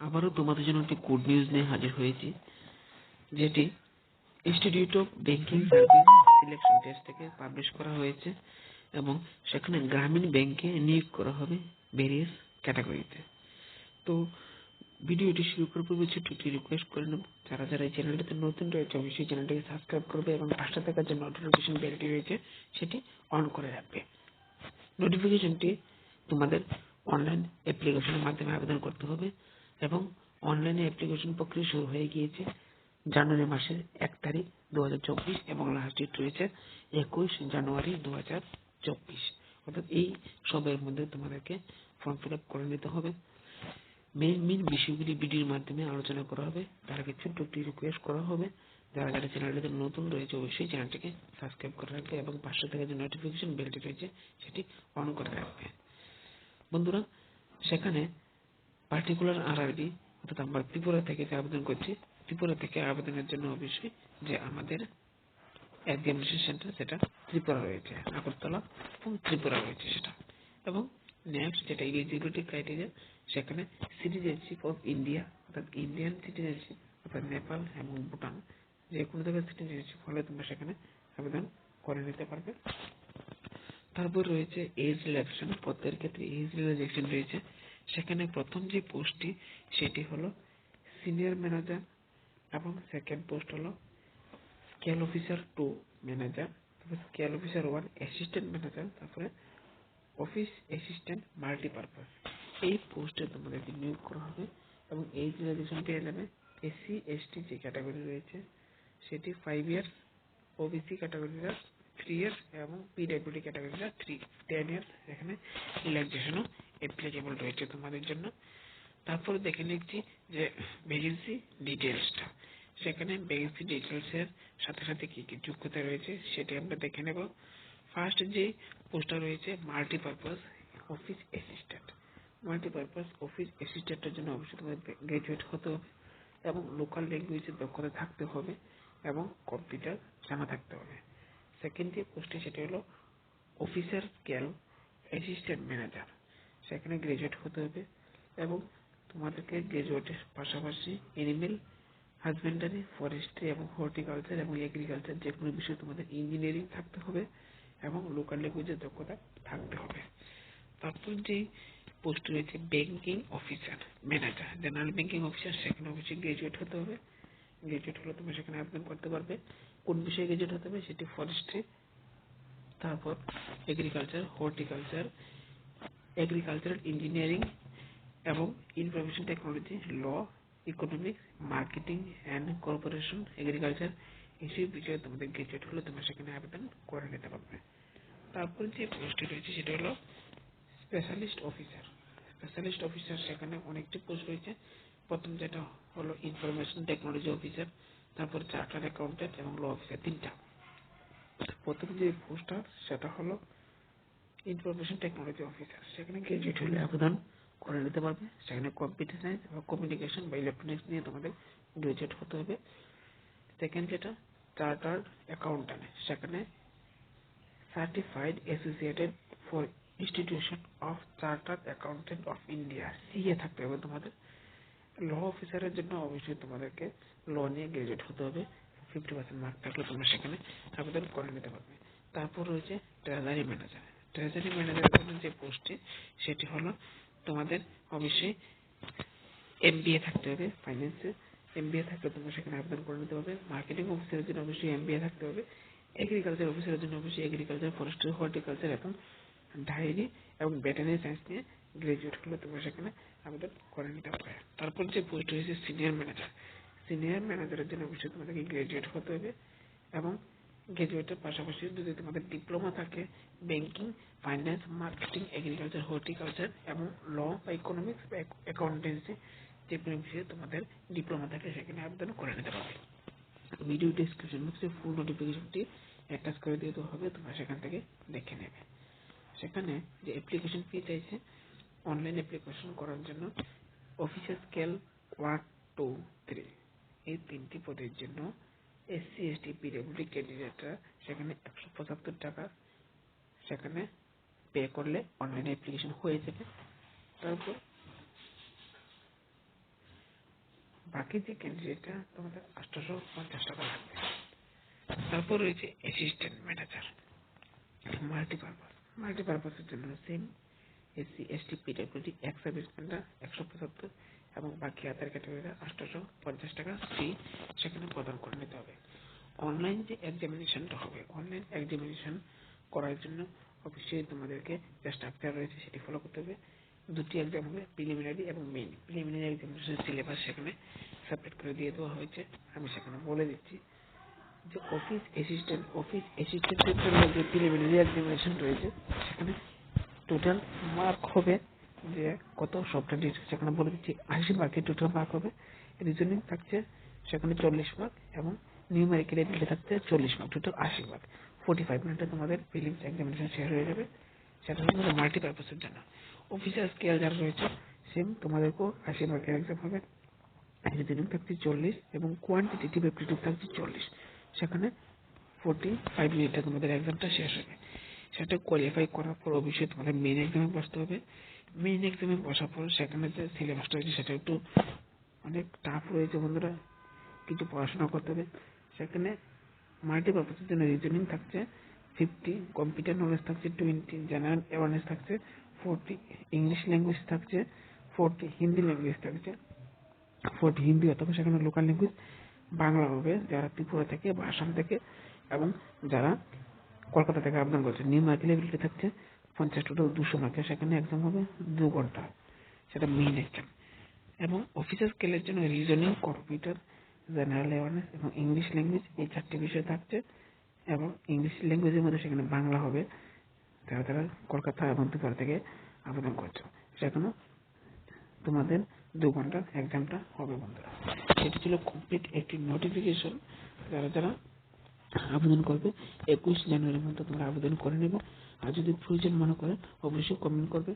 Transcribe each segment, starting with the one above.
আবারও তোমাদের জন্য একটি গুড নিউজ নিয়ে হাজির হয়েছি, যেটি institute of banking service selection test থেকে পাবলিশ করা হয়েছে এবং সেখানে গ্রামীণ ব্যাংকে নিয়োগ করা হবে ভেরিয়াস ক্যাটাগরিতে। তো ভিডিওটি শুরু করার পূর্বে ছোট্ট একটি রিকোয়েস্ট করে নেব, যারা যারা এই চ্যানেলটিতে নতুন রয়েছে অবশ্যই চ্যানেলটিকে সাবস্ক্রাইব করবে এবং পাশে থাকা যে নোটিফিকেশন বেলটি রয়েছে সেটি অন করে রাখবে। নোটিফিকেশনটি তোমাদের অনলাইন অ্যাপ্লিকেশনের মাধ্যমে আবেদন করতে হবে এবং অনলাইনে অ্যাপ্লিকেশন প্রক্রিয়া শুরু হয়ে গিয়েছে জানুয়ারি মাসের 1 তারিখ 2024 এবং লাস্ট ডেট রয়েছে 21 জানুয়ারি 2024। অর্থাৎ এই সবের মধ্যে তোমাদেরকে ফর্ম ফিল আপ করে নিতে হবে। মেইন বিষয়গুলি ভিডিওর মাধ্যমে আলোচনা করা হবে। তার আগে ছোট্ট একটি রিকোয়েস্ট করা হবে, যারা যারা চ্যানেলটিতে নতুন রয়েছে অবশ্যই চ্যানেলটিকে সাবস্ক্রাইব করে রাখবে এবং পাশে থেকে যে নোটিফিকেশন বেলটি রয়েছে সেটি অন করে রাখবে। বন্ধুরা, সেখানে পার্টিকুলার আরআরবি অর্থাৎ আমরা ত্রিপুরা থেকে যে আবেদন করছি, ত্রিপুরা থেকে আবেদনের জন্য অবশ্যই যে আমাদের এক্সামিনেশন সেন্টার সেটা ত্রিপুরা রয়েছে, আগরতলা এবং ত্রিপুরা রয়েছে সেটা। এবং নেক্সট যেটা এলিজিবিলিটি ক্রাইটেরিয়া, সেখানে সিটিজেনশিপ অফ ইন্ডিয়া অর্থাৎ ইন্ডিয়ান সিটিজেনশিপ অর্থাৎ নেপাল এবং ভুটান যে কোনো জায়গায় সিটিজেনশিপ হলে তোমরা সেখানে আবেদন করে নিতে পারবে। তারপর রয়েছে এজ রিল্যাক্সেশন, পদের ক্ষেত্রে এজ রিল্যাক্সেশন রয়েছে। সেখানে প্রথম যে পোস্টটি সেটি হলো সিনিয়র ম্যানেজার এবং সেকেন্ড পোস্ট হলো স্কেল অফিসার 2 ম্যানেজার, তারপরে স্কেল অফিসার 1 অ্যাসিস্ট্যান্ট ম্যানেজার, তারপরে অফিস অ্যাসিস্ট্যান্ট মাল্টিপারপাস। এই পোস্টে তোমাদেরকে নিয়োগ করা হবে এবং এজ রিল্যাক্সেশন পেয়ে যাবে। এসসি এসটি যে ক্যাটাগরি রয়েছে সেটি 5 ইয়ার্স, ওবিসি ক্যাটাগরিরা 3 ইয়ার্স এবং পিডব্লিউডি ক্যাটাগরিরা 10 ইয়ার্স। এখানে রিল্যাক্সেশনও অ্যাপ্লিকেবল রয়েছে তোমাদের জন্য। তারপর দেখে নিচ্ছি যে ভ্যাকেন্সি ডিটেলসটা। সেখানে ভ্যাকেন্সি ডিটেলসের সাথে সাথে কি কি যোগ্যতা রয়েছে সেটি আমরা দেখে নেব। ফার্স্ট যে পোস্টটা রয়েছে multipurpose office assistant. Multipurpose office অ্যাসিস্ট্যান্টের জন্য অবশ্যই তোমাদের গ্রাজুয়েট হতে হবে এবং লোকাল ল্যাঙ্গুয়েজের দক্ষতা থাকতে হবে এবং কম্পিউটার জানা থাকতে হবে। সেকেন্ড যে পোস্টে সেটা হলো অফিসার স্কেল অ্যাসিস্ট্যান্ট ম্যানেজার। সেখানে গ্রাজুয়েট হতে হবে এবং তোমাদেরকে গ্রাজুয়েটের পাশাপাশি এনিম্যাল হাজবেন্ডারি, ফরেস্ট্রি এবং হর্টিকালচার এবং এগ্রিকালচার যে কোনো বিষয়ে তোমাদের ইঞ্জিনিয়ারিং থাকতে হবে এবং লোকাল ল্যাঙ্গুয়েজের দক্ষতা থাকতে হবে। তারপর যে পোস্ট রয়েছে banking officer manager, general banking officer, সেখানে অবশ্যই গ্রাজুয়েট হতে হবে। গ্রাজুয়েট হলে তুমি সেখানে আবেদন করতে পারবে। কোন বিষয়ে গ্রাজুয়েট হতে হবে সেটি ফরেস্ট্রি, তারপর এগ্রিকালচার, হর্টিকালচার, এগ্রিকালচারাল ইঞ্জিনিয়ারিং এবং information technology, law, economics, marketing and corporation, agriculture, এইসব বিষয়ে তোমাদের গ্রাজুয়েট হলে তোমরা সেখানে আবেদন করে নিতে পারবে। তারপর যে পোস্টটি রয়েছে সেটা হলো স্পেশালিস্ট অফিসার। স্পেশালিস্ট অফিসার সেখানে অনেকটি পোস্ট রয়েছে। প্রথম যেটা হলো ইনফরমেশন টেকনোলজি অফিসার, তারপর চার্টার্ড অ্যাকাউন্টেন্ট এবং ল অফিসার, তিনটা। প্রথম যে পোস্টটা সেটা হলো ইনফরমেশন টেকনোলজি অফিসার। সেখানে গ্রাজুয়েট হলে আবেদন করে নিতে পারবে। সেখানে কম্পিউটার সায়েন্স বা কমিউনিকেশন বা ইলেকট্রনিক্স নিয়ে তোমাদের গ্রাজুয়েট হতে হবে। সেকেন্ড যেটা চার্টার্ড অ্যাকাউন্টেন্ট, সেখানে certified associated for institution of chartered accountant of India, CA থাকতে হবে তোমাদের। ল অফিসারের জন্য অবশ্যই তোমাদেরকে ল নিয়ে গ্রাজুয়েট হতে হবে। 50% মার্ক থাকলে তোমরা সেখানে আবেদন করে নিতে পারবে। তারপর রয়েছে ট্রেজারি ম্যানেজার। ট্রেজারি ম্যানেজারের জন্য যে পোস্টটি সেটি হলো তোমাদের অবশ্যই এমবিএ থাকতে হবে, ফাইন্যান্সে এমবিএ থাকলে তোমরা সেখানে আবেদন করে নিতে পারবে। মার্কেটিং অফিসারের জন্য অবশ্যই এমবিএ থাকতে হবে। এগ্রিকালচার অফিসারের জন্য অবশ্যই এগ্রিকালচার, ফরেস্ট্রি, হর্টিকালচার এবং ডায়েরি এবং ভেটেরিনারি সায়েন্স নিয়ে গ্রাজুয়েট হলে তোমরা সেখানে আবেদন করে নিতে পারবে। তারপর যে পোস্ট রয়েছে সিনিয়র ম্যানেজার। সিনিয়র ম্যানেজারের জন্য অবশ্যই তোমাদেরকে গ্রাজুয়েট হতে হবে এবং গ্রাজুয়েটের পাশাপাশি যদি তোমাদের ডিপ্লোমা থাকে banking, finance, marketing, agriculture, horticulture এবং ল বা ইকোনমিক্স বা অ্যাকাউন্টেন্সি যে কোনো বিষয়ে তোমাদের ডিপ্লোমা থাকে সেখানে আবেদন করে নিতে পারবে। ভিডিও ডিসক্রিপশন বক্সে ফুল নোটিফিকেশনটি অ্যাটাচ করে দিতে হবে, তোমরা সেখান থেকে দেখে নেবে। সেখানে যে অ্যাপ্লিকেশন ফি চাইছে অনলাইন অ্যাপ্লিকেশন করার জন্য অফিসার স্কেল 1, 2, 3 এই তিনটি পদের জন্য এসসি এসটি পিডব্লিউডি ক্যান্ডিডেটরা সেখানে 175 টাকা সেখানে পে করলে অনলাইন অ্যাপ্লিকেশন হয়ে যাবে। তারপর বাকি যে ক্যান্ডিডেটটা তোমাদের 850 টাকা লাগবে। তারপর রয়েছে অ্যাসিস্ট্যান্ট ম্যানেজার মাল্টিপারপাসের জন্য সেম এসসি এসটি পিডব্লিউডি এক সার্ভিসম্যানরা 175 এবং বাকি আদার ক্যাটাগরিরা 850 টাকা ফি সেখানে প্রদান করে নিতে হবে। অনলাইন যে এক্সামিনেশনটা হবে, অনলাইন এক্সামিনেশন করার জন্য অবশ্যই তোমাদেরকে যে স্ট্রাকচার রয়েছে সেটি ফলো করতে হবে। দুটি এক্সাম হবে, প্রিলিমিনারি এবং মেইন। প্রিলিমিনারি এক্সামিনেশন সিলেবাস সেখানে সেপারেট করে দিয়ে দেওয়া হয়েছে, আমি সেখানে বলে দিচ্ছি। যে অফিস অ্যাসিস্ট্যান্টের জন্য যে প্রিলিমিনারি এক্সামিনেশন রয়েছে সেখানে টোটাল মার্ক হবে যে কত সবটা ডিটেলস সেখানে বলে দিচ্ছি। 80 মার্কের টোটাল মার্ক হবে। রিজনিং থাকছে সেখানে 40 মার্ক এবং নিউমেরিক্যাল এবিলিটি থাকছে 40 মার্ক, টোটাল 80 মার্ক। 45 মিনিটে তোমাদের প্রিলিমস এক্সামিনেশন শেষ হয়ে যাবে। সেটা হলো মাল্টিপারপাসের জন্য। অফিসার স্কেল যারা রয়েছে সেম তোমাদেরকেও 80 মার্কের এক্সাম হবে। রিজনিং থাকছে 40 এবং কোয়ান্টিটেটিভ অ্যাপটিটিউড থাকছে 40। সেখানে 45 মিনিটে তোমাদের এক্সামটা শেষ হবে। সেটা কোয়ালিফাই করার পর অবশ্যই তোমাদের মেইন এক্সামে বসতে হবে। মেইন এক্সামে বসার পর সেখানে যে সিলেবাসটা রয়েছে সেটা একটু অনেক টাফ রয়েছে বন্ধুরা, কিছু পড়াশোনা করতে হবে। সেখানে মাল্টিপারপাসের জন্য রিজনিং থাকছে 50, কম্পিউটার নলেজ থাকছে 20, জেনারেল অ্যাওয়ারনেস থাকছে 40, ইংলিশ ল্যাঙ্গুয়েজ থাকছে 40, হিন্দি ল্যাঙ্গুয়েজ থাকছে 40, হিন্দি অথবা সেখানে লোকাল ল্যাঙ্গুয়েজ বাংলা হবে যারা ত্রিপুরা থেকে বা আসাম থেকে এবং যারা কলকাতা থেকে আবেদন করছে। নিউমেরিক্যাল এবিলিটি থাকছে 50, টোটাল 200 মার্কের। সেখানে এক্সাম হবে 2 ঘন্টা, সেটা মেইন এক্সাম। এবং অফিসার স্কেলের জন্য রিজনিং, কম্পিউটার, জেনারেল অ্যাওয়ারনেস এবং ইংলিশ ল্যাঙ্গুয়েজ এই 4টি বিষয় থাকছে। এবং ইংলিশ ল্যাঙ্গুয়েজের মধ্যে সেখানে বাংলা হবে যারা যারা কলকাতা এবং ত্রিপুরা থেকে আবেদন করছে। সেখানে তোমাদের 2 ঘন্টার এক্সামটা হবে বন্ধুরা। সেটি ছিল কমপ্লিট একটি নোটিফিকেশন। যারা যারা আবেদন করবে 21 জানুয়ারির মধ্যে তোমরা আবেদন করে নেবে। আর যদি প্রয়োজন মনে করে অবশ্যই কমেন্ট করবে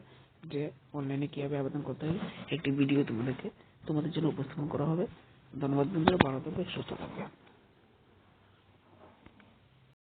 যে অনলাইনে কিভাবে আবেদন করতে হবে। একটি ভিডিও তোমাদের জন্য উপস্থাপন করা হবে। ধন্যবাদ বন্ধুরা, ভালো থাকবে, সুস্থ থাকবে।